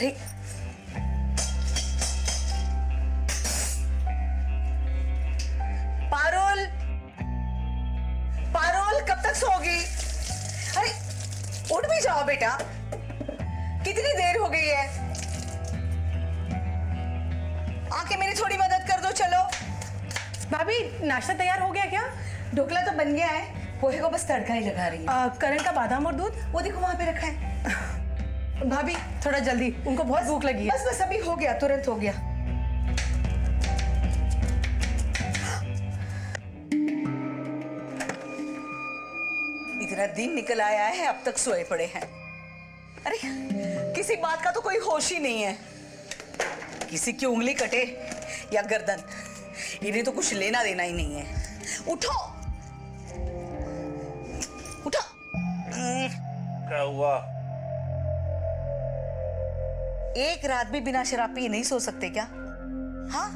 अरे पारुल, पारुल कब तक सोगी? अरे उठ भी जाओ बेटा, कितनी देर हो गई है। आके मेरी थोड़ी मदद कर दो। चलो भाभी, नाश्ता तैयार हो गया क्या? ढोकला तो बन गया है, पोहे को बस तड़का ही लगा रही है। करण का बादाम और दूध वो देखो वहां पे रखा है। भाभी थोड़ा जल्दी, उनको बहुत भूख लगी है। बस बस अभी हो गया, तुरंत हो गया। इतना दिन निकल आया है, अब तक सोए पड़े हैं। अरे किसी बात का तो कोई होश ही नहीं है। किसी की उंगली कटे या गर्दन, इन्हें तो कुछ लेना देना ही नहीं है। उठो उठो। क्या हुआ? एक रात भी बिना शराब पिए नहीं सो सकते क्या? हाँ,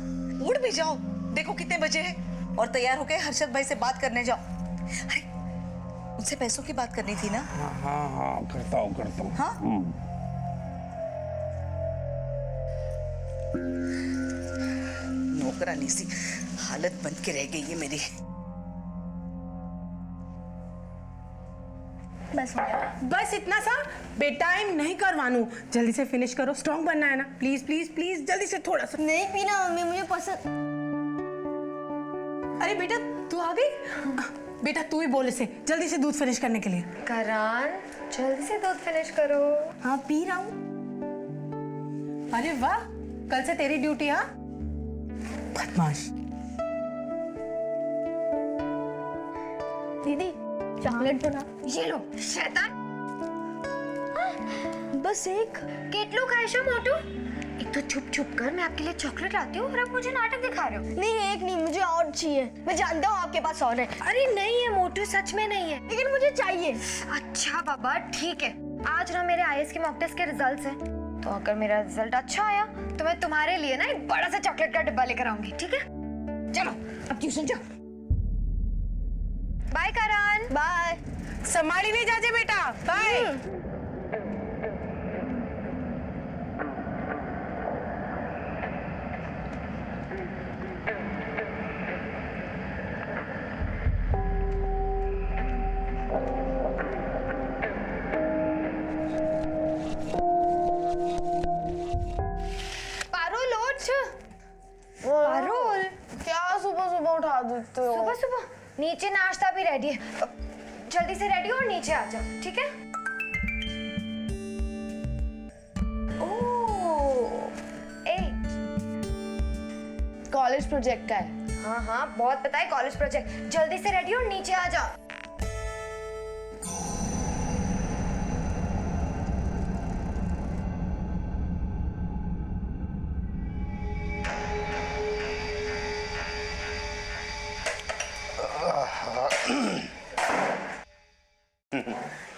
उठ भी जाओ। देखो कितने बजे हैं और तैयार होके हर्षद भाई से बात करने जाओ। अरे उनसे पैसों की बात करनी थी ना। हाँ हाँ हाँ, करता हूँ। हाँ? नौकरानी सी हालत बन के रह गई है मेरी। बस इतना सा बेटाइम नहीं करवानू, जल्दी से फिनिश करो। स्ट्रॉन्ग बनना है ना, प्लीज प्लीज प्लीज जल्दी से थोड़ा सा। नहीं पीना मम्मी, मुझे पसंद। अरे बेटा तू आ गई? बेटा तू ही बोल इसे जल्दी से दूध फिनिश करने के लिए। करण जल्दी से दूध फिनिश करो। हाँ पी रहा हूँ। अरे वाह, कल से तेरी ड्यूटी। हाँ बदमाश। दीदी चॉकलेट बना। ये लो शैतान। बस एक। केटलो खाएशो मोटू। एक तो छुप छुप कर मैं आपके लिए चॉकलेट लाती हूँ और आप मुझे नाटक दिखा रहे हो। नहीं एक नहीं, मुझे और चाहिए। मैं जानता हूँ आपके पास और है। अरे नहीं है मोटू, सच में नहीं है, लेकिन मुझे चाहिए। अच्छा बाबा ठीक है, आज ना मेरे आईएएस के मॉक टेस्ट के रिजल्ट्स हैं, तो अगर मेरा रिजल्ट अच्छा आया तो मैं तुम्हारे लिए ना एक बड़ा सा चॉकलेट का डिब्बा लेकर आऊंगी, ठीक है? चलो अब ट्यूशन जाओ। बाय करण। बाय। संभाली नहीं जाजे बेटा, बाय। पारुल क्या सुबह सुबह उठा देते हो? सुबह सुबह नीचे नाश्ता भी रेडी है, जल्दी से रेडी हो और नीचे आ जाओ, ठीक है? ओह, ए कॉलेज प्रोजेक्ट का है। हाँ हाँ बहुत पता है, कॉलेज प्रोजेक्ट। जल्दी से रेडी हो और नीचे आ जाओ।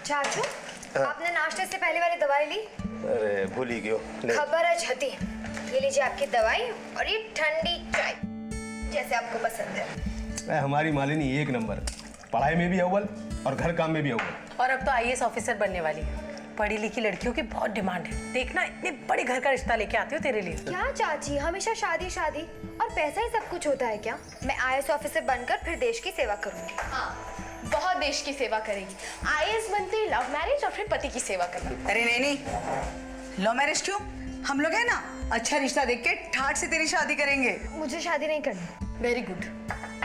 चाचू आपने नाश्ते से पहले वाली दवाई ली? अरे भूल ही गयो। खबर है छती। ये लीजिए आपकी दवाई और ये ठंडी चाय, जैसे आपको पसंद है। हमारी मालिनी एक नंबर, पढ़ाई में भी अव्वल और घर काम में भी अव्वल। और अब तो आईएएस ऑफिसर बनने वाली है। पढ़ी लिखी लड़कियों की बहुत डिमांड है। देखना इतने बड़े घर का रिश्ता लेके आती हो तेरे लिए। क्या चाची हमेशा शादी शादी और पैसा ही सब कुछ होता है क्या? मैं आईएएस ऑफिसर बनकर फिर देश की सेवा करूंगी। हाँ बहुत देश की सेवा करेगी। आईएएस बनते ही लव मैरिज और फिर पति की सेवा करना। अरे नहीं नहीं, लव मैरिज क्यों? हम लोग है ना अच्छा रिश्ता देख के ठाट से तेरी शादी करेंगे। मुझे शादी नहीं करनी। वेरी गुड,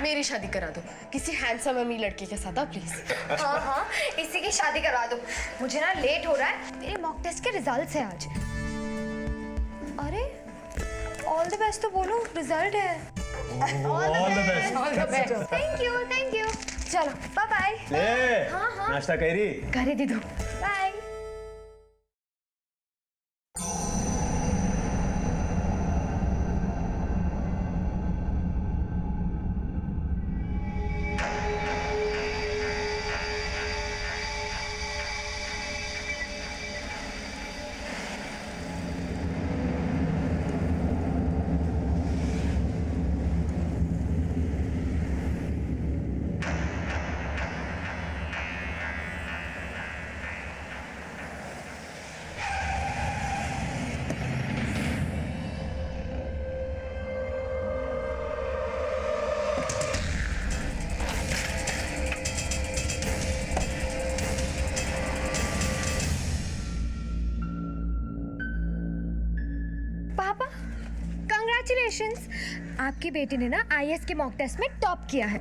मेरी शादी करा दो किसी हैंडसम अमीर लड़के के साथ प्लीज। हाँ हाँ इसी की शादी करा दो। मुझे ना लेट हो रहा है, मेरे मॉक टेस्ट के रिजल्ट्स हैं आज। अरे ऑल द बेस्ट तो बोलो, रिजल्ट है। All the best. All the best. Thank you thank you. चलो बाय बाय। ले हाँ हाँ नाश्ता करी? करे दीदू। बाय। कॉन्ग्रेचुलेशंस, आपकी बेटी ने ना आईएएस के मॉक टेस्ट में टॉप किया है।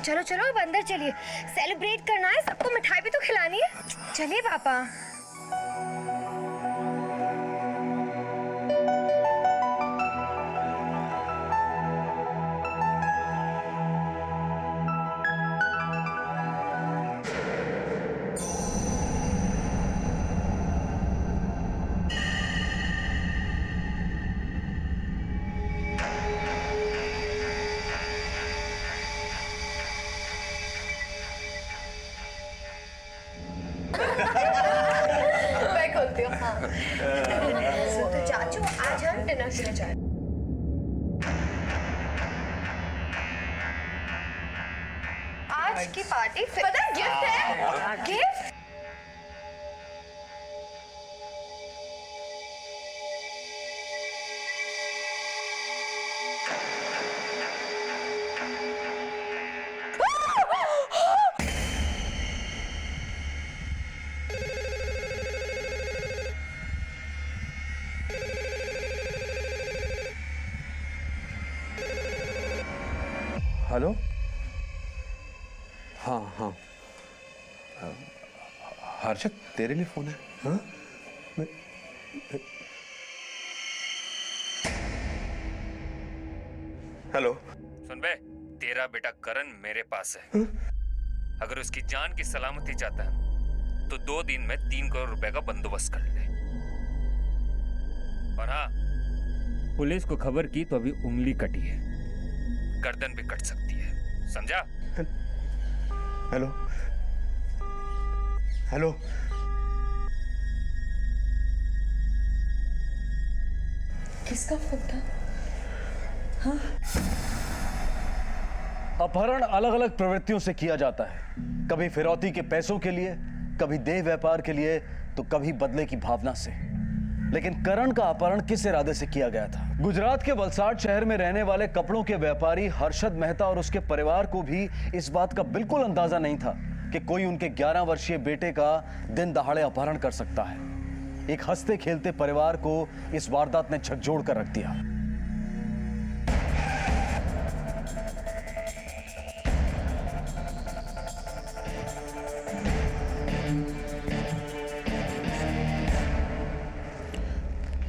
चलो चलो अब अंदर चलिए, सेलिब्रेट करना है, सबको मिठाई भी तो खिलानी है। चलिए पापा। मैं खोलती हूँ। हाँ। तो चाचू आज हम डिनर के लिए जा रहे हैं। आज की पार्टी पता गिफ्ट है। Gift hello. हाँ हाँ, हर्षद तेरे लिए फोन है। हाँ हेलो। सुन बे, तेरा बेटा करण मेरे पास है। अगर उसकी जान की सलामती चाहता है तो 2 दिन में 3 करोड़ रुपए का बंदोबस्त कर ले। और हाँ, पुलिस को खबर की तो अभी उंगली कटी है, गर्दन भी कट सकती है, समझा? Hello hello. किसका फोन था? अपहरण अलग अलग प्रवृत्तियों से किया जाता है, कभी फिरौती के पैसों के लिए, कभी देह व्यापार के लिए, तो कभी बदले की भावना से। लेकिन करण का अपहरण किस इरादे से किया गया था? गुजरात के वलसाड शहर में रहने वाले कपड़ों के व्यापारी हर्षद मेहता और उसके परिवार को भी इस बात का बिल्कुल अंदाजा नहीं था कि कोई उनके 11 वर्षीय बेटे का दिन दहाड़े अपहरण कर सकता है। एक हंसते खेलते परिवार को इस वारदात ने झकझोर कर रख दिया।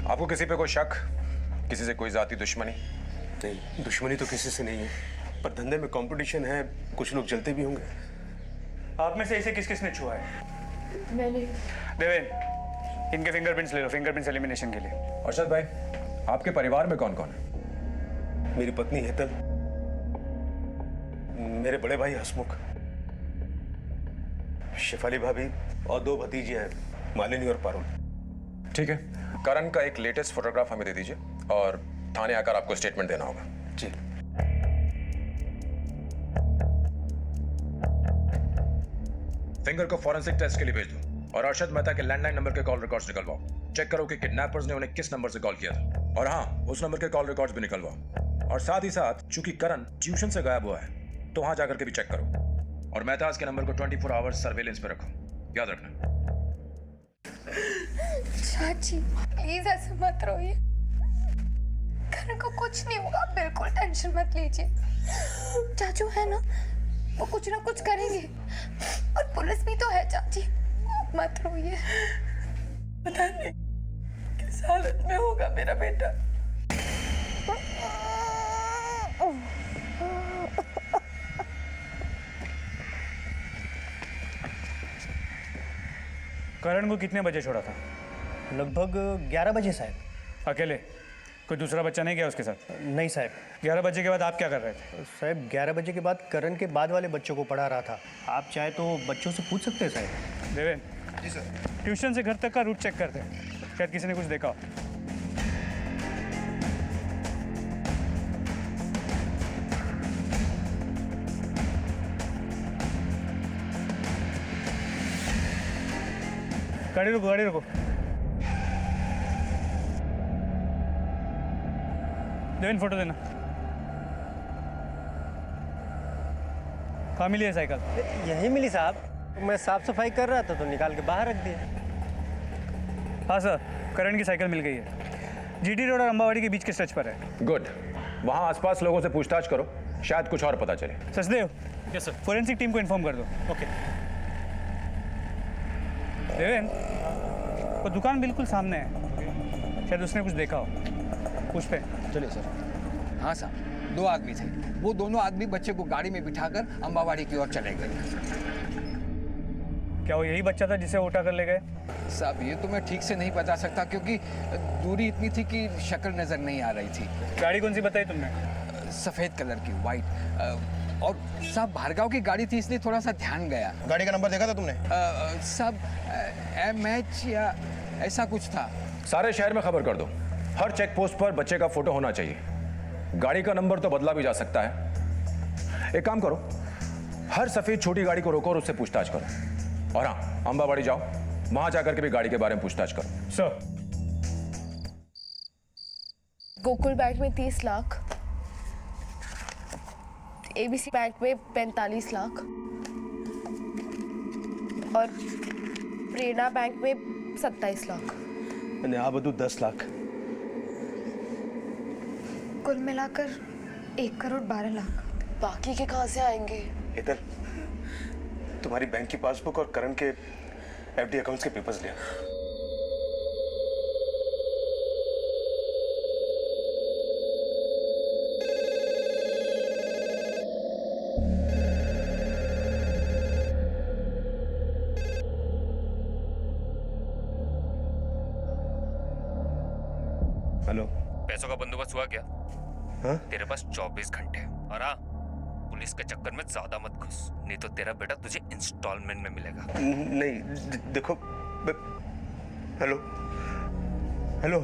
आपको किसी पे कोई शक, किसी से कोई जाती दुश्मनी? नहीं, दुश्मनी तो किसी से नहीं है, पर धंधे में कंपटीशन है, कुछ लोग जलते भी होंगे। आप में से इसे किस किसने छुआ है? मैंने। देवेन, इनके फिंगरप्रिंट्स ले लो, फिंगरप्रिंट्स एलिमिनेशन के लिए। अर्शद भाई, आपके परिवार में कौन कौन है? मेरी पत्नी हेतल, मेरे बड़े भाई हसमुख, शेफाली भाभी और 2 भतीजे हैं, मालिनी और पारुल। ठीक है, करण का एक लेटेस्ट फोटोग्राफ हमें दे दीजिए और थाने आकर आपको स्टेटमेंट देना होगा। जी। फिंगर को फॉरेंसिक टेस्ट के लिए भेज दो और अर्शद मेहता के लैंडलाइन नंबर के कॉल रिकॉर्ड्स निकलवाओ। चेक करो कि किडनैपर्स ने उन्हें किस नंबर से कॉल किया था, और हाँ, उस नंबर के कॉल रिकॉर्ड्स भी निकलवाओ। और साथ ही साथ चूंकि करण ट्यूशन से गायब हुआ है तो वहां जाकर के भी चेक करो, और मेहताज के नंबर को 24 आवर्स सर्वेलेंस पे रखो, याद रखना। चाची प्लीज ऐसे मत रोइए, करण को कुछ नहीं होगा, बिल्कुल टेंशन मत लीजिए। चाचू है ना, वो कुछ ना कुछ करेंगे, और पुलिस भी तो है चाची, मत रोइए। पता नहीं किस हालत में होगा मेरा बेटा। करण को कितने बजे छोड़ा था? लगभग 11 बजे साहब। अकेले? कोई दूसरा बच्चा नहीं गया उसके साथ? नहीं साहब। 11 बजे के बाद आप क्या कर रहे थे? साहब 11 बजे के बाद करण के बाद वाले बच्चों को पढ़ा रहा था। आप चाहे तो बच्चों से पूछ सकते हैं साहब। देवेन। जी सर। ट्यूशन से घर तक का रूट चेक करते हैं, शायद किसी ने कुछ देखा हो। गाड़ी रुको, गाड़ी रुको। देवेन फोटो देना। कहाँ मिली है साइकिल? यहीं मिली साहब, मैं साफ सफाई कर रहा था तो निकाल के बाहर रख दिया। हाँ सर, करण की साइकिल मिल गई है। जीटी रोड और अंबावाड़ी के बीच के स्ट्रेच पर है। गुड, वहाँ आसपास लोगों से पूछताछ करो, शायद कुछ और पता चले। Sachdev, yes sir, forensic team को इन्फॉर्म कर दो। ओके। देवेन, वो दुकान बिल्कुल सामने है, शायद उसने कुछ देखा हो। पूछ पे। चलिए सर। हाँ साहब, 2 आदमी थे। वो दोनों आदमी बच्चे को गाड़ी में बिठाकर अंबावाड़ी की ओर चले गए। क्या वो यही बच्चा था जिसे वो उठा कर ले गए? साहब ये तो मैं ठीक से नहीं बता सकता क्योंकि दूरी इतनी थी कि शक्ल नजर नहीं आ रही थी। गाड़ी कौन सी बताई तुमने? सफेद कलर की, वाइट। और साहब भार्गव की गाड़ी थी इसलिए थोड़ा सा ध्यान गया। गाड़ी का नंबर देखा था तुमने? साहब MH या ऐसा कुछ था। सारे शहर में खबर कर दो, हर चेक पोस्ट पर बच्चे का फोटो होना चाहिए। गाड़ी का नंबर तो बदला भी जा सकता है। एक काम करो, हर सफेद छोटी गाड़ी को रोको और उससे पूछताछ करो। और हाँ, अंबावाड़ी जाओ, वहां जाकर के भी गाड़ी के बारे में पूछताछ करो। सर। गोकुल बैंक में 30 लाख, ABC बैंक में 45 लाख और प्रेरणा बैंक में 27 लाख। અને આ બધું 10 લાખ। कुल मिलाकर 1 करोड़ 12 लाख। बाकी के कहाँ से आएंगे? इधर तुम्हारी बैंक की पासबुक और करण के FD अकाउंट्स के पेपर्स लिया। हेलो, पैसों का बंदोबस्त हुआ क्या? हाँ? तेरे पास 24 घंटे हैं। और हाँ, पुलिस के चक्कर में ज्यादा मत घुस, नहीं तो तेरा बेटा तुझे इंस्टॉलमेंट में मिलेगा। नहीं देखो, हेलो हेलो,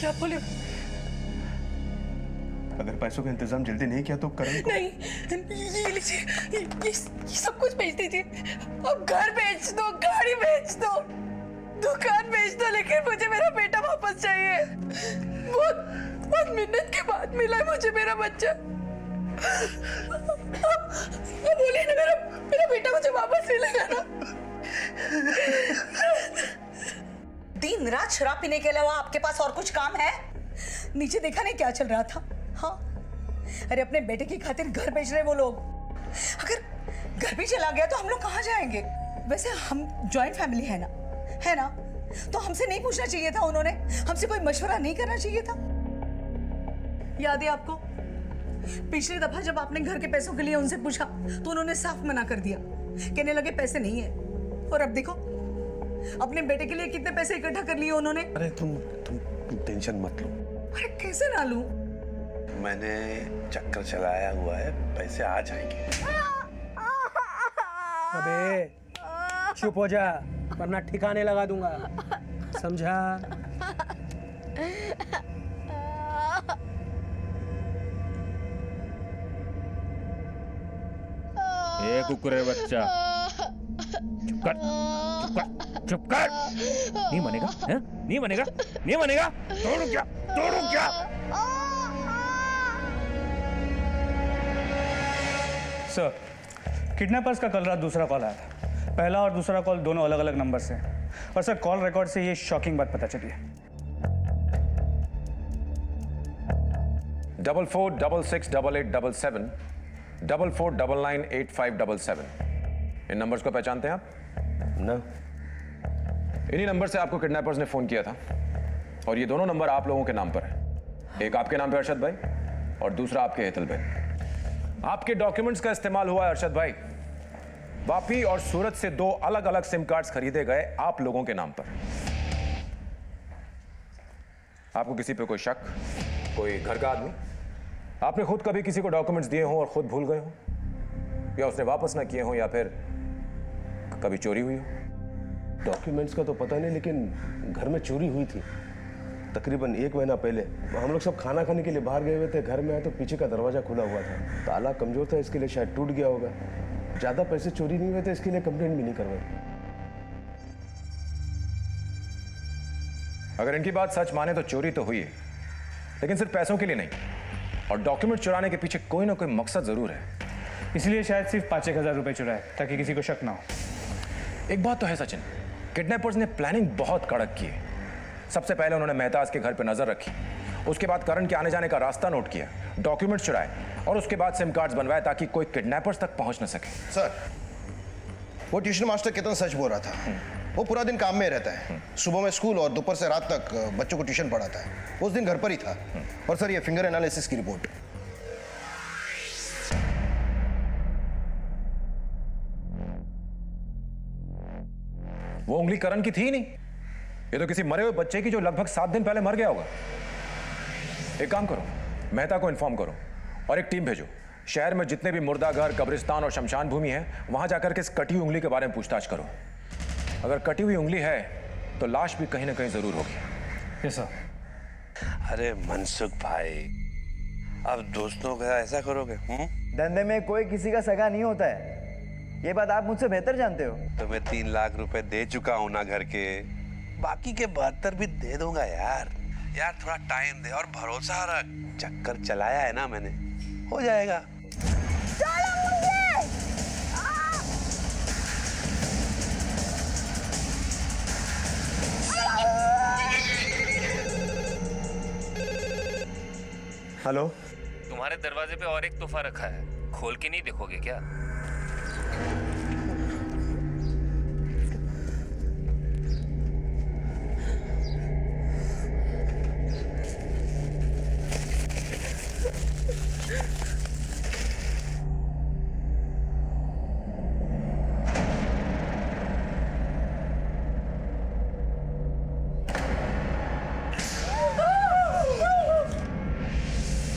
क्या बोले? अगर पैसों का इंतजाम जल्दी नहीं किया तो करण को... नहीं, ये लीजिए, ये सब कुछ भेज दीजिए। अब घर बेच दो, गाड़ी बेच दो, दुकान बेच दो, लेकिन मुझे मेरा बेटा वापस चाहिए। बहुत मिन्नत के बाद मिला है मुझे मेरा बच्चा। अब बोलिए ना, मेरा बेटा मुझे वापस मिलेगा ना? दिन रात शराब पीने के अलावा आपके पास और कुछ काम है? नीचे देखा नहीं क्या चल रहा था? हाँ, अरे अपने बेटे की खातिर घर बेच रहे वो लोग। अगर घर भी चला गया तो हम लोग कहाँ जाएंगे? वैसे हम जॉइंट फैमिली है ना? तो हमसे नहीं पूछना चाहिए था उन्होंने? हमसे कोई मशवरा नहीं करना चाहिए था? याद है आपको, पिछली दफा जब आपने घर के पैसों के लिए उनसे पूछा तो उन्होंने साफ मना कर दिया, कहने लगे पैसे नहीं है। और अब देखो, अपने बेटे के लिए कितने पैसे इकट्ठा कर लिए उन्होंने। अरे तुम टेंशन मत लो। अरे कैसे ना लूं? मैंने चक्कर चलाया हुआ है, पैसे आ जाएंगे। अबे चुप हो जा, वरना ठिकाने लगा दूंगा, समझा? ए कुकुरे बच्चा, चुप कर, चुप कर, चुप कर। नहीं मानेगा, हैं? नहीं मानेगा, नहीं मानेगा। तोड़ू क्या, तोड़ू क्या? सर, किडनैपर्स का कल रात दूसरा कॉल आया था। पहला और दूसरा कॉल दोनों अलग अलग नंबर से। और सर, कॉल रिकॉर्ड से ये शॉकिंग बात पता चली है। 44668877 44998577। इन नंबर्स को पहचानते हैं आप? ना। इन्हीं नंबर से आपको किडनैपर्स ने फोन किया था और ये दोनों नंबर आप लोगों के नाम पर है। एक आपके नाम पे अरशद भाई और दूसरा आपके हेतल भाई। आपके डॉक्यूमेंट्स का इस्तेमाल हुआ है अरशद भाई। वापी और सूरत से 2 अलग अलग सिम कार्ड्स खरीदे गए आप लोगों के नाम पर। आपको किसी पे कोई शक? कोई घर का आदमी? आपने खुद कभी किसी को डॉक्यूमेंट्स दिए हों और खुद भूल गए हो, या उसने वापस ना किए हों, या फिर कभी चोरी हुई हो? डॉक्यूमेंट्स का तो पता नहीं, लेकिन घर में चोरी हुई थी तकरीबन 1 महीना पहले। हम लोग सब खाना खाने के लिए बाहर गए हुए थे, घर में आए तो पीछे का दरवाजा खुला हुआ था। ताला कमजोर था, इसके लिए शायद टूट गया होगा। ज्यादा पैसे चोरी नहीं हुए थे, इसके लिए कंप्लेंट भी नहीं करवाई। अगर इनकी बात सच माने तो चोरी तो हुई है, लेकिन सिर्फ पैसों के लिए नहीं, और डॉक्यूमेंट चुराने के पीछे कोई ना कोई मकसद जरूर है। इसलिए शायद सिर्फ 5-1 हज़ार रुपए चुराए ताकि किसी को शक ना हो। एक बात तो है सचिन, किडनैपर्स ने प्लानिंग बहुत कड़क की है। सबसे पहले उन्होंने मेहताज के घर पर नजर रखी, उसके बाद करण के आने जाने का रास्ता नोट किया, डॉक्यूमेंट्स चुराए और उसके बाद सिम कार्ड्स बनवाए ताकि कोई किडनैपर्स तक पहुंच न सके। सर, वो ट्यूशन मास्टर केतन सच बोल रहा था। वो पूरा दिन काम में रहता है, सुबह में स्कूल और दोपहर से रात तक बच्चों को ट्यूशन पढ़ाता है। उस दिन घर पर ही था। और सर, ये फिंगर एनालिसिस की रिपोर्ट। वो उंगली करण की थी ही नहीं, ये तो किसी मरे हुए बच्चे की जो लगभग 7 दिन पहले मर गया होगा। एक काम करो, मेहता को इन्फॉर्म करो और एक टीम भेजो। शहर में जितने भी मुर्दाघर, कब्रिस्तान और शमशान भूमि है, वहां जाकर के इस कटी हुई उंगली के बारे में पूछताछ करो। अगर कटी हुई उंगली है तो लाश भी कहीं ना कहीं जरूर होगी। Yes sir. अरे मनसुख भाई, अब दोस्तों का ऐसा करोगे? धंधे में कोई किसी का सगा नहीं होता है, ये बात आप मुझसे बेहतर जानते हो। तो मैं 3 लाख रुपए दे चुका हूं ना घर के, बाकी के 72 भी दे दूंगा यार। यार थोड़ा टाइम दे और भरोसा रख, चक्कर चलाया है ना मैंने, हो जाएगा। हेलो, तुम्हारे दरवाजे पे और एक तोहफा रखा है, खोल के नहीं देखोगे क्या?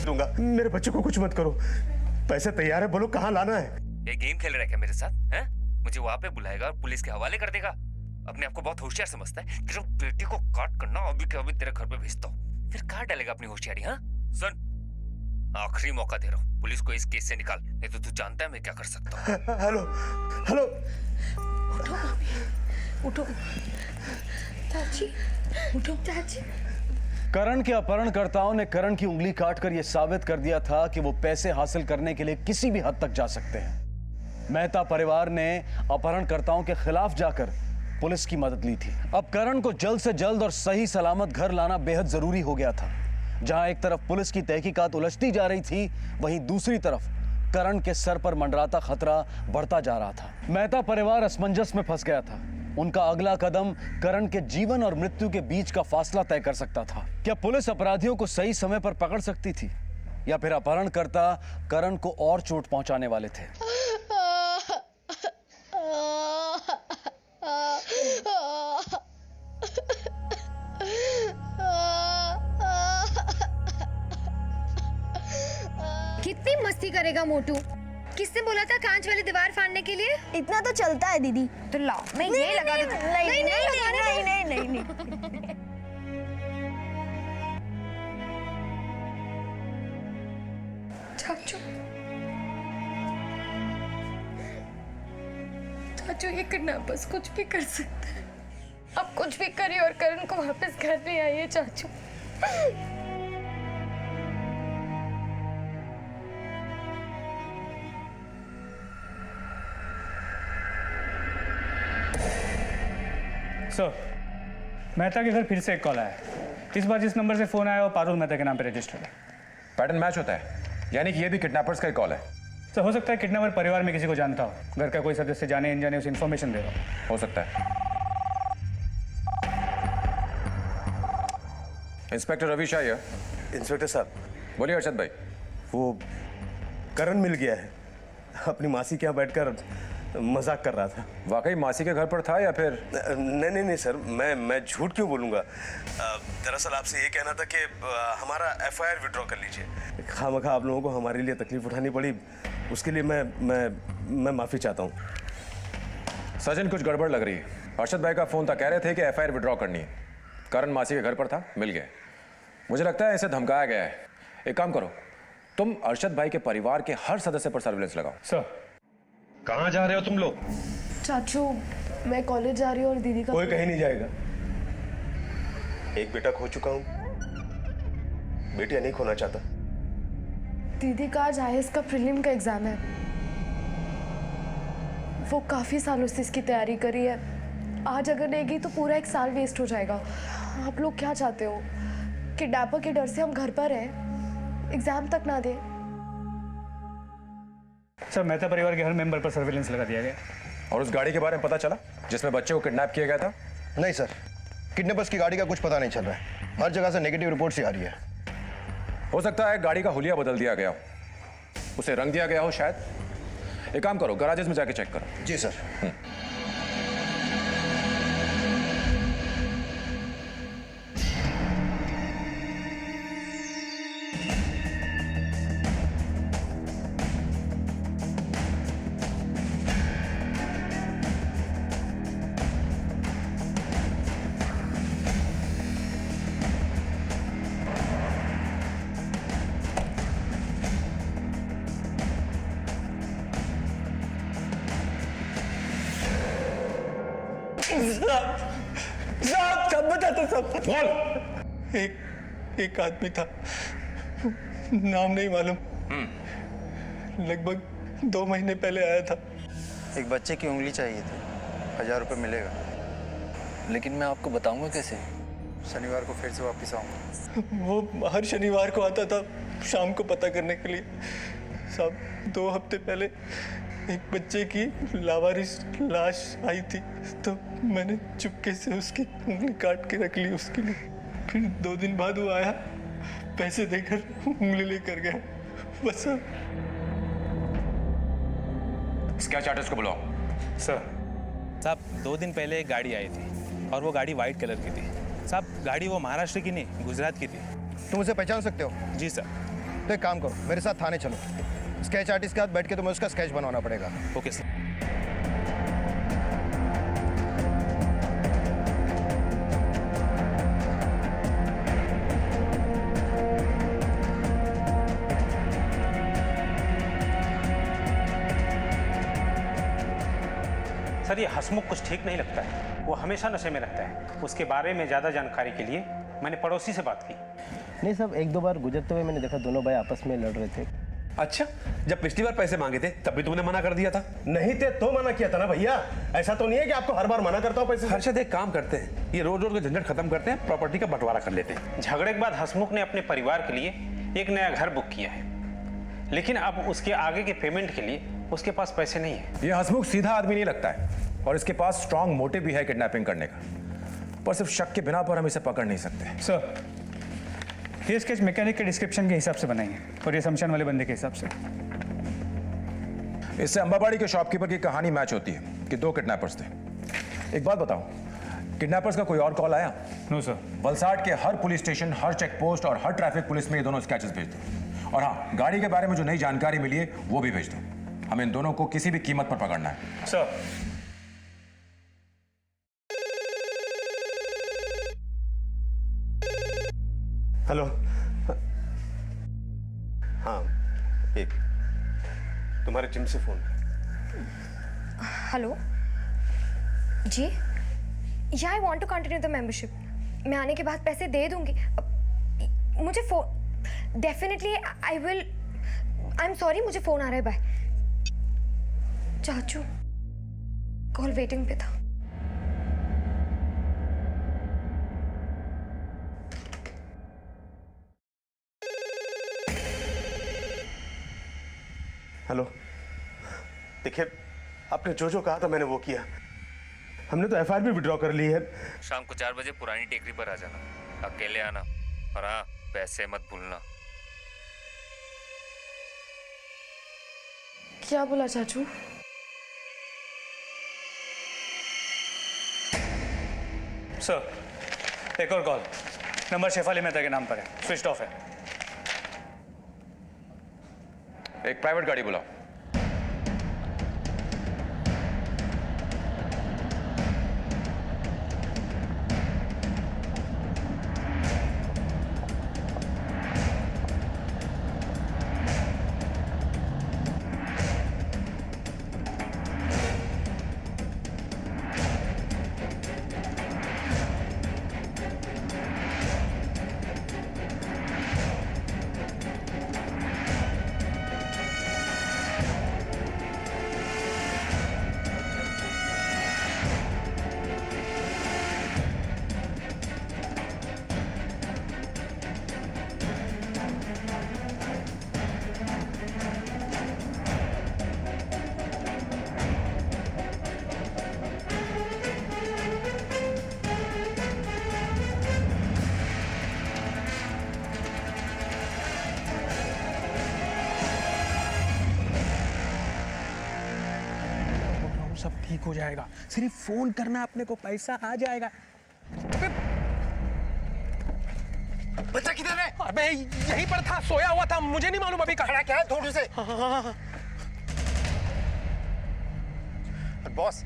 दूंगा। मेरे बच्चे को कुछ मत करो। पैसे तैयार है, बोलो कहाँ लाना है। ये गेम खेल रहा है क्या मेरे साथ? हैं? मुझे वहां पे बुलाएगा और पुलिस के हवाले कर देगा। अपने आप को बहुत होशियार समझता है। तेरे बेटी को काट करना अभी के अभी तेरे घर पे भेजता हूँ, फिर कहाँ डालेगा अपनी होशियारी? हाँ सुन, आखिरी मौका दे रहा हूँ, पुलिस को इस केस से निकाल, नहीं तो तू जानता है मैं क्या कर सकता हूँ। हेलो हेलो, उठो भाभी, उठो। चाची, उठो चाची। करण के अपहरणकर्ताओं ने करण की उंगली काटकर यह साबित कर दिया था कि वो पैसे हासिल करने के लिए किसी भी हद तक जा सकते हैं। मेहता परिवार ने अपहरणकर्ताओं के खिलाफ जाकर पुलिस की मदद ली थी। अब करण को जल्द से जल्द और सही सलामत घर लाना बेहद जरूरी हो गया था। जहां एक तरफ पुलिस की तहकीकात उलझती जा रही थी, वहीं दूसरी तरफ करण के सर पर मंडराता खतरा बढ़ता जा रहा था। मेहता परिवार असमंजस में फंस गया था। उनका अगला कदम करण के जीवन और मृत्यु के बीच का फासला तय कर सकता था। क्या पुलिस अपराधियों को सही समय पर पकड़ सकती थी, या फिर अपहरणकर्ता करण को और चोट पहुंचाने वाले थे? कितनी मस्ती करेगा मोटू? किसने बोला था कांच वाली दीवार फाड़ने के लिए? इतना तो चलता है दीदी। तो लाओ, मैं ये लगा देती हूँ। नहीं। चाचू, ये किडनैपर्स कुछ भी कर सकते हैं। आप कुछ भी करिए और करण को वापस घर ले आइए चाचू। सर, मेहता के घर फिर से एक कॉल आया। इस बार जिस नंबर से फोन आया वो पारुल मेहता के नाम पे रजिस्टर्ड है। पैटर्न मैच होता है, यानी कि ये भी किडनैपर्स का ही कॉल है। सर, हो सकता है किडनैपर परिवार में किसी को जानता हो, घर का कोई सदस्य जाने अनजाने उसे इन्फॉर्मेशन दे रहा हो सकता है। Inspector Ravi Shah here. Inspector साहब। बोलिए अर्शद भाई। वो करण मिल गया है, अपनी मासी के यहाँ बैठकर मजाक कर रहा था। वाकई मासी के घर पर था या फिर? नहीं सर, मैं झूठ क्यों बोलूँगा। दरअसल आपसे ये कहना था कि हमारा एफआईआर विड्रॉ कर लीजिए। खामखा आप लोगों को हमारे लिए तकलीफ उठानी पड़ी, उसके लिए मैं माफ़ी चाहता हूँ। सचिन, कुछ गड़बड़ लग रही है। अर्शद भाई का फोन था, कह रहे थे कि एफआईआर विड्रॉ करनी है। करण मासी के घर पर था, मिल गया। मुझे लगता है इसे धमकाया गया है। एक काम करो, तुम अर्शद भाई के परिवार के हर सदस्य पर सर्विलेंस लगाओ। सर, कहाँ जा रहे हो तुम लोग? चाचू, मैं कॉलेज जा रही हूँ और दीदी का कोई कहीं नहीं जाएगा। एक बेटा खो चुका हूँ, बेटियां नहीं खोना चाहता। दीदी का आज IAS का प्रीलिम का एग्जाम है। वो काफी सालों से इसकी तैयारी करी है, आज अगर नहीं गई तो पूरा 1 साल वेस्ट हो जाएगा। आप लोग क्या चाहते हो? किडनैपर के डर से हम घर पर हैं, एग्जाम तक ना दें। सर मेहता परिवार के हर मेंबर पर सर्विलेंस लगा दिया गया। और उस गाड़ी के बारे में पता चला जिसमें बच्चे को किडनैप किया गया था? नहीं सर, किडनैपर्स की गाड़ी का कुछ पता नहीं चल रहा है। हर जगह से नेगेटिव रिपोर्ट सी आ रही है। हो सकता है गाड़ी का हुलिया बदल दिया गया हो, उसे रंग दिया गया हो शायद। एक काम करो, गैराजेस में जाके चेक करो। जी सर। सब बताता सब। बोल। एक आदमी था, नाम नहीं मालूम, लगभग 2 महीने पहले आया था। एक बच्चे की उंगली चाहिए थी, 1000 रुपये मिलेगा। लेकिन मैं आपको बताऊंगा कैसे? शनिवार को फिर से वापस आऊँगा। वो हर शनिवार को आता था शाम को पता करने के लिए। साहब 2 हफ्ते पहले एक बच्चे की लावारिस लाश आई थी, तो मैंने चुपके से उसकी उंगली काट के रख ली उसके लिए। फिर 2 दिन बाद वो आया, पैसे देकर उंगली लेकर गया। बस स्केच आर्टिस्ट को बुलाओ। साहब 2 दिन पहले एक गाड़ी आई थी और वो गाड़ी वाइट कलर की थी। साहब गाड़ी वो महाराष्ट्र की नहीं, गुजरात की थी। तुम उसे पहचान सकते हो? जी सर। तो एक काम करो, मेरे साथ थाने चलो। स्केच आर्टिस्ट के साथ बैठ के तुम्हें उसका स्केच बनवाना पड़ेगा। Okay sir. सर ये हसमुख कुछ ठीक नहीं लगता है, वो हमेशा नशे में रहता है। उसके बारे में ज़्यादा जानकारी के लिए मैंने पड़ोसी से बात की। नहीं साहब, 1-2 बार गुजरते हुए मैंने देखा दोनों भाई आपस में लड़ रहे थे। अच्छा, जब पिछली बार पैसे मांगे थे तब भी तुमने मना कर दिया था? नहीं थे तो मना किया था ना भैया। ऐसा तो नहीं है कि आपको हर बार मना करता हूँ पैसे। हर्षद एक काम करते हैं, ये रोज रोज का झंझट खत्म करते हैं, प्रॉपर्टी का बंटवारा कर लेते हैं। झगड़े के बाद हसमुख ने अपने परिवार के लिए एक नया घर बुक किया है, लेकिन अब उसके आगे के पेमेंट के लिए उसके पास पैसे नहीं है। ये हसमुख सीधा आदमी नहीं लगता है और इसके पास स्ट्रांग मोटिव भी है किडनैपिंग करने का, पर सिर्फ शक के बिना पर हम इसे पकड़ नहीं सकते। सर ये स्केच मैकेनिक के डिस्क्रिप्शन के हिसाब से बनाई है और ये शमशान वाले बंदे के हिसाब से। इससे अंबाबाड़ी के शॉपकीपर की कहानी मैच होती है कि 2 किडनैपर्स थे। एक बात बताओ, किडनैपर्स का कोई और कॉल आया? No sir. वलसाड़ के हर पुलिस स्टेशन, हर चेक पोस्ट और हर ट्रैफिक पुलिस में ये दोनों स्केचेस भेज दो। और हाँ, गाड़ी के बारे में जो नई जानकारी मिली है वो भी भेज दो। हमें इन दोनों को किसी भी कीमत पर पकड़ना है। सर। हेलो। हाँ, एक तुम्हारे जिम से फोन। हेलो जी, yeah I want to continue the membership. मैं आने के बाद पैसे दे दूंगी। मुझे phone definitely I will. I am sorry, मुझे फोन आ रहा है। बाय। चाचू कॉल वेटिंग पे था। हेलो, देखिए आपने जो कहा था मैंने वो किया। हमने तो एफआईआर भी विड्रॉ कर ली है। शाम को 4 बजे पुरानी टेकरी पर आ जाना, अकेले आना, और हाँ पैसे मत भूलना। क्या बोला चाचू? सर एक और कॉल, नंबर शेफाली मेहता के नाम पर है, स्विच ऑफ है। एक प्राइवेट गाड़ी बुलाओ। सब ठीक हो जाएगा। सिर्फ फोन करना, अपने को पैसा आ जाएगा। बच्चा किधर है? अबे यहीं पर था, सोया हुआ था, मुझे नहीं मालूम अभी खड़ा क्या है थोड़ी से? हाँ। Boss,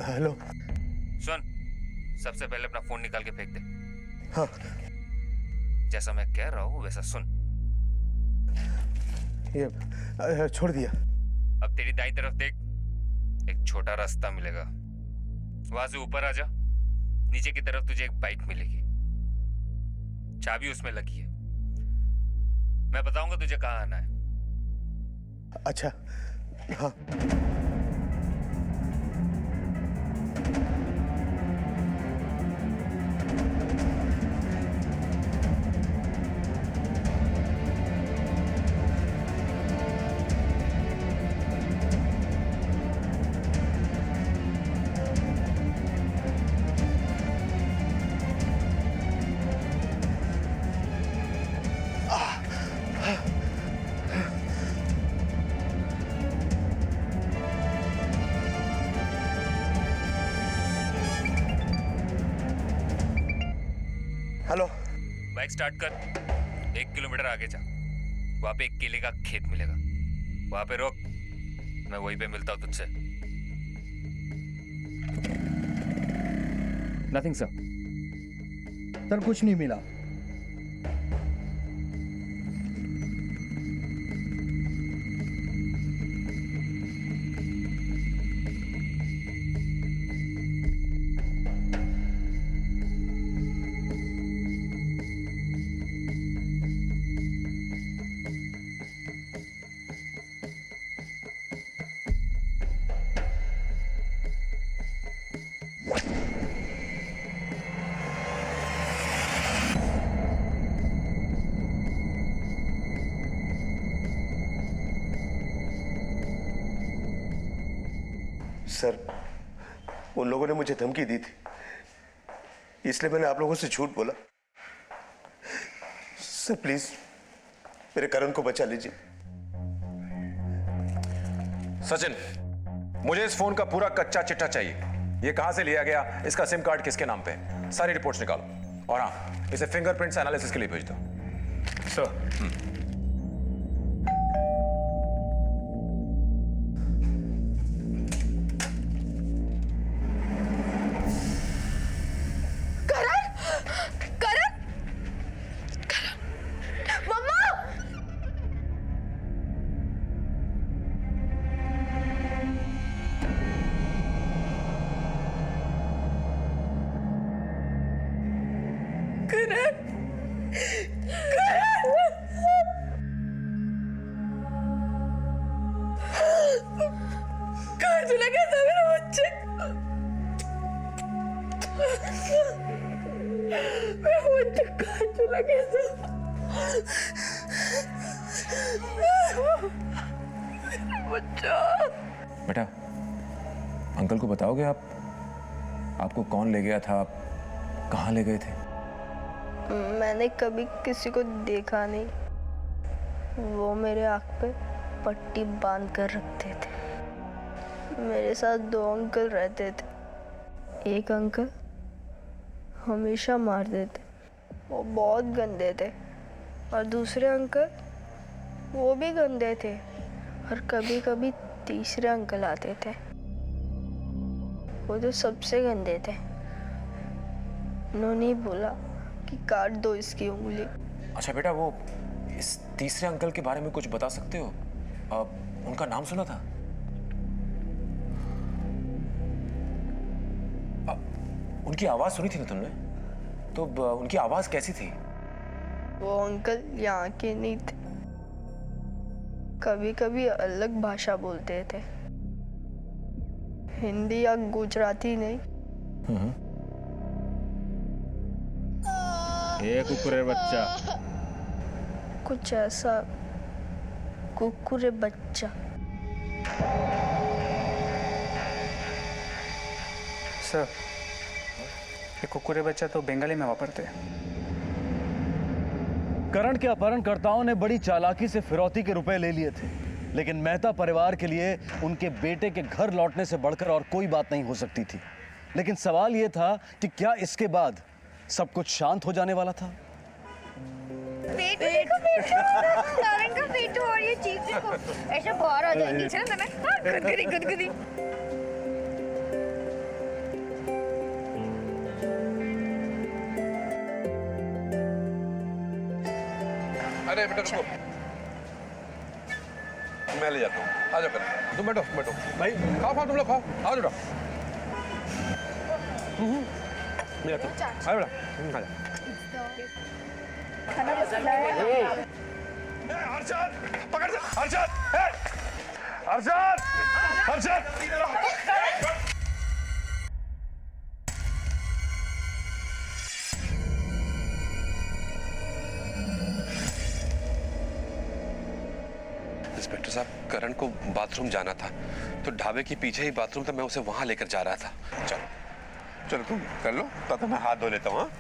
hello. सुन, सबसे पहले अपना फोन निकाल के फेंक दे। हाँ। जैसा मैं कह रहा हूँ वैसा सुन। ये छोड़ दिया। अब तेरी दाईं तरफ देख, एक छोटा रास्ता मिलेगा, वहां से ऊपर आ जा। नीचे की तरफ तुझे एक बाइक मिलेगी, चाबी उसमें लगी है। मैं बताऊंगा तुझे कहाँ आना है। अच्छा, हाँ। हेलो। बाइक स्टार्ट कर, 1 किलोमीटर आगे जा, वहां पे एक केले का खेत मिलेगा, वहां पे रोक, मैं वहीं पे मिलता हूँ तुझसे। Nothing sir. सर कुछ नहीं मिला। सर, उन लोगों ने मुझे धमकी दी थी, इसलिए मैंने आप लोगों से झूठ बोला। सर प्लीज मेरे करण को बचा लीजिए। सचिन, मुझे इस फोन का पूरा कच्चा चिट्ठा चाहिए। ये कहां से लिया गया, इसका सिम कार्ड किसके नाम पे है, सारी रिपोर्ट्स निकालो। और हाँ, इसे फिंगरप्रिंट्स एनालिसिस के लिए भेज दो। सर। बेटा, अंकल को बताओगे आप, आपको कौन ले गया था, कहाँ ले गए थे? मैंने कभी किसी को देखा नहीं। वो मेरे आँख पे पट्टी बांध कर रखते थे। मेरे साथ 2 अंकल रहते थे। एक अंकल हमेशा मारते थे, वो बहुत गंदे थे। और दूसरे अंकल, वो भी गंदे थे। और कभी कभी तीसरे अंकल आते थे, वो तो सबसे गंदे थे। उन्होंने बोला कि काट दो इसकी उंगली। अच्छा बेटा, वो इस तीसरे अंकल के बारे में कुछ बता सकते हो? उनका नाम सुना था? उनकी आवाज सुनी थी ना तुमने? तो उनकी आवाज कैसी थी? वो अंकल यहाँ के नहीं थे, कभी कभी अलग भाषा बोलते थे, हिंदी या गुजराती नहीं। ये कुकुरे बच्चा। कुछ ऐसा, कुकुरे बच्चा। सर, ये कुकुरे बच्चा तो बंगाली में वापरते हैं। करण के अपहरणकर्ताओं ने बड़ी चालाकी से फिरौती के रुपए ले लिए थे, लेकिन मेहता परिवार के लिए उनके बेटे के घर लौटने से बढ़कर और कोई बात नहीं हो सकती थी। लेकिन सवाल यह था कि क्या इसके बाद सब कुछ शांत हो जाने वाला था? देखो करण का पेटू और ये चीख देखो, ऐसे बाहर आ जाएंगी। चल मैं गुदगुदी गुदगुदी। अरे बेटा रुको, मैं ले जाता हूँ। आ जाओ करण, तुम बैठो बैठो। भाई खाओ खाओ, तुम लोग खाओ, आओ बेटा। ले जाता हूँ, आ बेटा, आ जा। अर्षद, पकड़ अर्षद, अर्षद, अर्षद। इंस्पेक्टर साहब, करण को बाथरूम जाना था तो ढाबे के पीछे ही बाथरूम था, मैं उसे वहां लेकर जा रहा था। चलो चलो तुम कर लो, तब मैं हाथ धो लेता हूँ।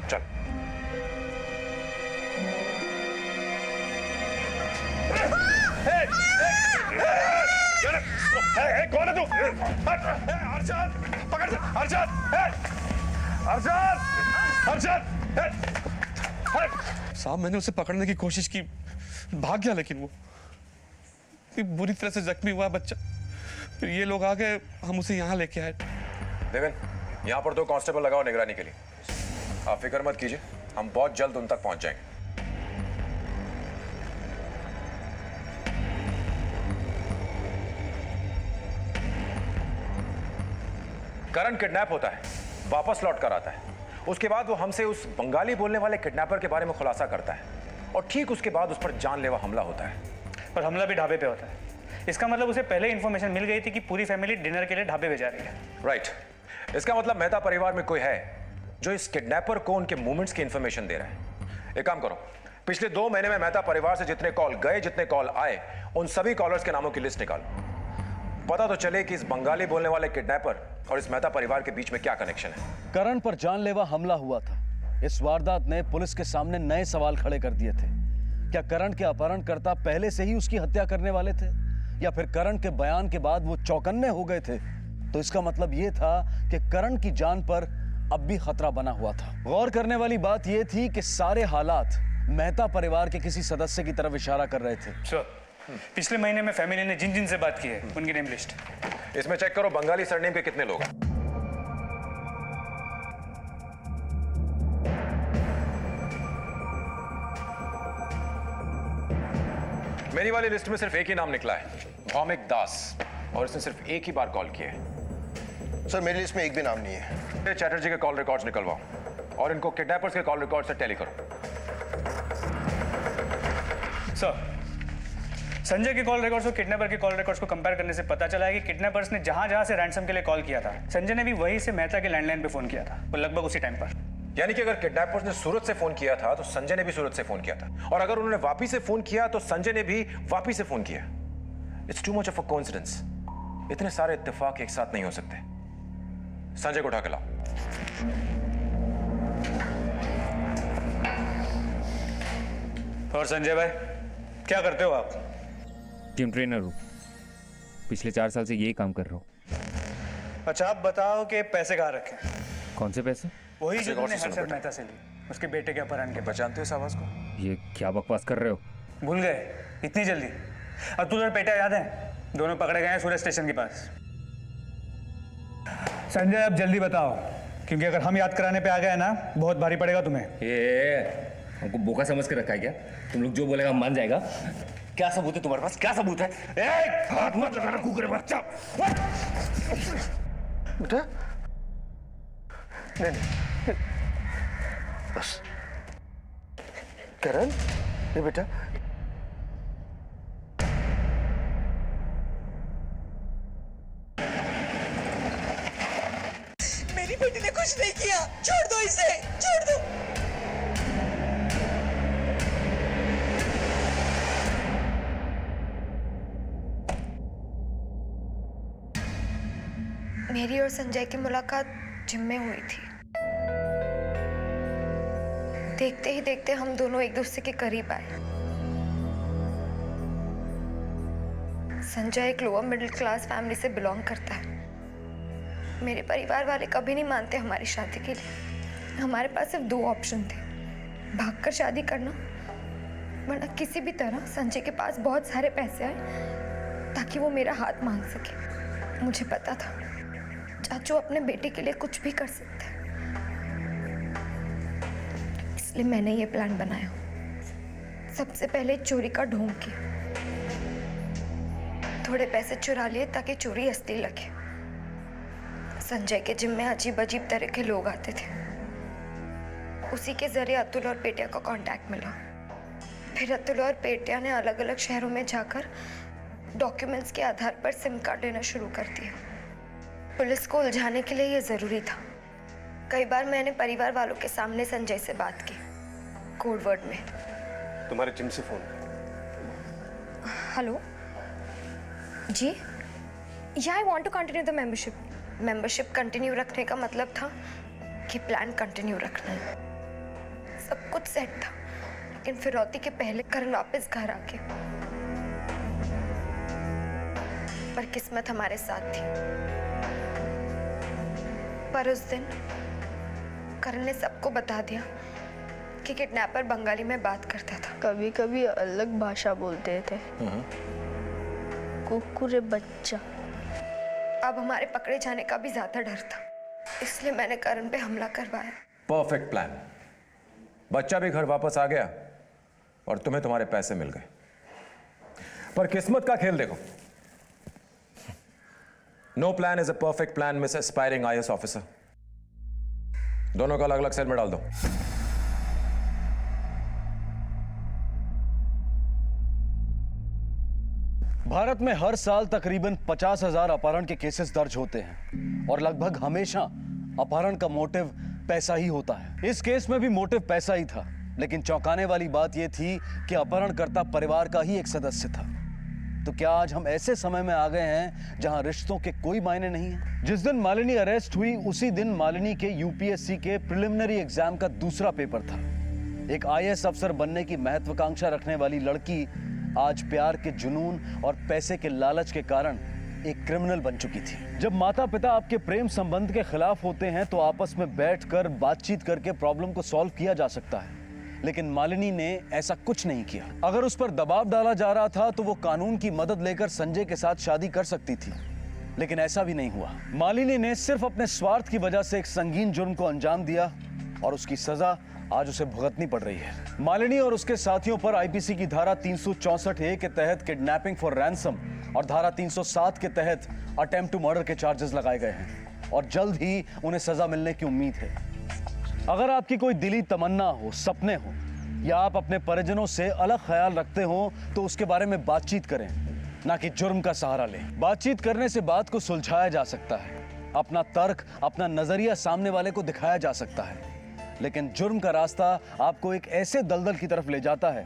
चल। कौन है तू? अर्षद, पकड़ अर्षद, अर्षद, अर्षद। साहब मैंने उसे पकड़ने की कोशिश की, भाग गया, लेकिन वो बुरी तरह से जख्मी हुआ बच्चा। फिर ये लोग आ गए, हम उसे यहाँ लेके आए। देवेन, यहाँ पर 2 कांस्टेबल लगाओ निगरानी के लिए। आप फिक्र मत कीजिए, हम बहुत जल्द उन तक पहुंच जाएंगे। करण किडनैप होता है, वापस लौट कर आता है। उसके बाद वो हमसे उस बंगाली बोलने वाले किडनैपर के बारे में खुलासा करता है और ठीक उसके बाद उस पर जानलेवा हमला होता है। पर हमला भी ढाबे पे होता है। इसका मतलब उसे पहले इंफॉर्मेशन मिल गई थी कि पूरी फैमिली डिनर के लिए ढाबे पे जा रही है। राइट। इसका मतलब मेहता परिवार में कोई है जो इस किडनैपर को उनके मूवमेंट्स की इंफॉर्मेशन दे रहा है। एक काम करो, पिछले 2 महीने में मेहता परिवार से जितने कॉल गए, जितने कॉल आए, उन सभी कॉलर्स के नामों की लिस्ट निकालो। पता तो चले कि इस बंगाली बोलने वाले किडनैपर और इस मेहता परिवार के बीच में क्या कनेक्शन है। करण पर जानलेवा हमला हुआ था। इस वारदात ने पुलिस के सामने नए सवाल खड़े कर दिए थे। क्या करण के अपहरणकर्ता पहले से ही उसकी हत्या करने वाले थे, या फिर करण के बयान के बाद वो चौकन्ने हो गए थे? तो इसका मतलब ये था कि करण की जान पर अब भी खतरा बना हुआ था। गौर करने वाली बात यह थी कि सारे हालात मेहता परिवार के किसी सदस्य की तरफ इशारा कर रहे थे। सर, पिछले महीने में फैमिली ने जिन जिन से बात की है उनकी नेम लिस्ट इसमें चेक करो, बंगाली सरनेम के कितने लोग हैं। मेरी वाली लिस्ट में सिर्फ एक ही नाम निकला है, भौमिक दास, और इसने सिर्फ एक ही बार कॉल किया है। सर मेरी लिस्ट में एक भी नाम नहीं है। चैटर्जी के कॉल रिकॉर्ड्स निकलवाओ और इनको किडनैपर्स के कॉल रिकॉर्ड से टैली करो। सर, संजय के कॉल रिकॉर्ड्स और किडनैपर के कॉल रिकॉर्ड्स को कंपेयर करने से पता चला है कि किडनैपर्स ने जहां-जहां से रैंसम के लिए कॉल किया था, संजय ने भी वहीं से मेहता के लैंडलाइन पे फोन किया था, और लगभग उसी टाइम पर। यानी कि अगर किडनैपर्स ने सूरत से फोन किया था तो संजय ने भी सूरत से फोन किया था, और अगर उन्होंने वापी से फोन किया तो संजय ने भी वापी से फोन किया। It's too much of a coincidence. इतने सारे इत्तेफाक एक साथ नहीं हो सकते। संजय को उठा के लाओ। और संजय भाई, क्या करते हो आप? जिम ट्रेनर हूँ, पिछले 4 साल से यही काम कर रहा हूँ। अच्छा, आप बताओ कि पैसे कहाँ रखे? कौन से पैसे? वही जो तुमने हर्षद मेहता से ली, उसके बेटे के अपहरण के। पहचानते हो इस आवाज को? ये क्या बकवास कर रहे हो? भूल गए इतनी जल्दी? अब तुझे बेटा याद है? दोनों पकड़े गए हैं सूरत स्टेशन के पास। संजय, अब जल्दी बताओ, क्योंकि अगर हम याद कराने पे आ गए ना, बहुत भारी पड़ेगा तुम्हें। हमको बोका समझ के रखा है क्या? तुम लोग जो बोलेगा हम मान जाएगा। क्या सबूत है तुम्हारे पास? क्या सबूत है? हाथ मत लगाना कुकुरे बच्चा। बेटा नहीं, बस करण, ये बेटा कुछ नहीं किया, छोड़ दो इसे, छोड़ दो। मेरी और संजय की मुलाकात जिम में हुई थी। देखते ही देखते हम दोनों एक दूसरे के करीब आए। संजय एक लोअर मिडिल क्लास फैमिली से बिलोंग करता है। मेरे परिवार वाले कभी नहीं मानते हमारी शादी के लिए। हमारे पास सिर्फ 2 ऑप्शन थे, भागकर शादी करना, वरना किसी भी तरह संजय के पास बहुत सारे पैसे आए ताकि वो मेरा हाथ मांग सके। मुझे पता था चाचू अपने बेटे के लिए कुछ भी कर सकते हैं, इसलिए मैंने ये प्लान बनाया। सबसे पहले चोरी का ढोंग किया, थोड़े पैसे चुरा लिए ताकि चोरी असली लगे। संजय के जिम में अजीब अजीब तरह के लोग आते थे। उसी के जरिए अतुल और पेटिया का कांटेक्ट मिला। फिर अतुल और पेटिया ने अलग अलग शहरों में जाकर डॉक्यूमेंट्स के आधार पर सिम कार्ड लेना शुरू कर दिया। पुलिस को उलझाने के लिए ये जरूरी था। कई बार मैंने परिवार वालों के सामने संजय से बात की, कोड वर्ड में। तुम्हारे जिम से फोन। हेलो जी, yeah I want to continue the membership. Membership continue रखने का मतलब था कि प्लान कंटिन्यू रखना है। सब कुछ सेट था, लेकिन फिरौती के पहले करण वापस घर आ गया। पर किस्मत हमारे साथ थी। पर उस दिन करण ने सबको बता दिया कि किडनैपर बंगाली में बात करता था। कभी कभी अलग भाषा बोलते थे। कुकुरे बच्चा। अब हमारे पकड़े जाने का भी ज्यादा डर था, इसलिए मैंने करण पे हमला करवाया। Perfect plan. बच्चा भी घर वापस आ गया और तुम्हें तुम्हारे पैसे मिल गए। पर किस्मत का खेल देखो। No plan is a perfect plan, miss aspiring IAS officer. दोनों को अलग अलग सेल में डाल दो। भारत में हर साल तकरीबन 50,000 अपहरण के केसेस दर्ज होते हैं और लगभग हमेशा अपहरण का मोटिव पैसा ही होता है। इस केस में भी मोटिव पैसा ही था, लेकिन चौंकाने वाली बात यह थी कि अपहरणकर्ता परिवार का ही एक सदस्य था। तो क्या आज हम ऐसे समय में आ गए हैं जहां रिश्तों के कोई मायने नहीं है? जिस दिन मालिनी अरेस्ट हुई उसी दिन मालिनी के UPSC के प्रिलिमिनरी एग्जाम का दूसरा पेपर था। एक IAS अफसर बनने की महत्वाकांक्षा रखने वाली लड़की आज प्यार के जुनून और पैसे के लालच के कारण एक क्रिमिनल बन चुकी थी। जब माता पिता आपके प्रेम संबंध के खिलाफ होते हैं तो आपस में बैठकर बातचीत करके प्रॉब्लम को सॉल्व किया जा सकता है, लेकिन मालिनी ने ऐसा कुछ नहीं किया। अगर उस पर दबाव डाला जा रहा था तो वो कानून की मदद लेकर संजय के साथ शादी कर सकती थी, लेकिन ऐसा भी नहीं हुआ। मालिनी ने सिर्फ अपने स्वार्थ की वजह से एक संगीन जुर्म को अंजाम दिया और उसकी सजा आज उसे भुगतनी पड़ रही है। मालिनी और उसके साथियों पर IPC की धारा 364A के तहत किडनैपिंग फॉर रैंसम और धारा 307 के तहत अटेम्प्ट टू मर्डर के चार्जेस लगाए गए हैं और जल्द ही उन्हें सजा मिलने की उम्मीद है। अगर आपकी कोई दिली तमन्ना हो, सपने हो या आप अपने परिजनों से अलग ख्याल रखते हो तो उसके बारे में बातचीत करें, ना कि जुर्म का सहारा लें। बातचीत करने से बात को सुलझाया जा सकता है, अपना तर्क, अपना नजरिया सामने वाले को दिखाया जा सकता है, लेकिन जुर्म का रास्ता आपको एक ऐसे दलदल की तरफ ले जाता है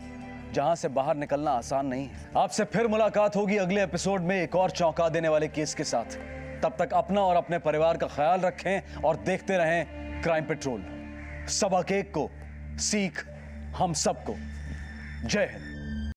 जहां से बाहर निकलना आसान नहीं है। आपसे फिर मुलाकात होगी अगले एपिसोड में एक और चौंका देने वाले केस के साथ। तब तक अपना और अपने परिवार का ख्याल रखें और देखते रहें क्राइम पेट्रोल। सबक एक को, सीख हम सबको। जय हिंद।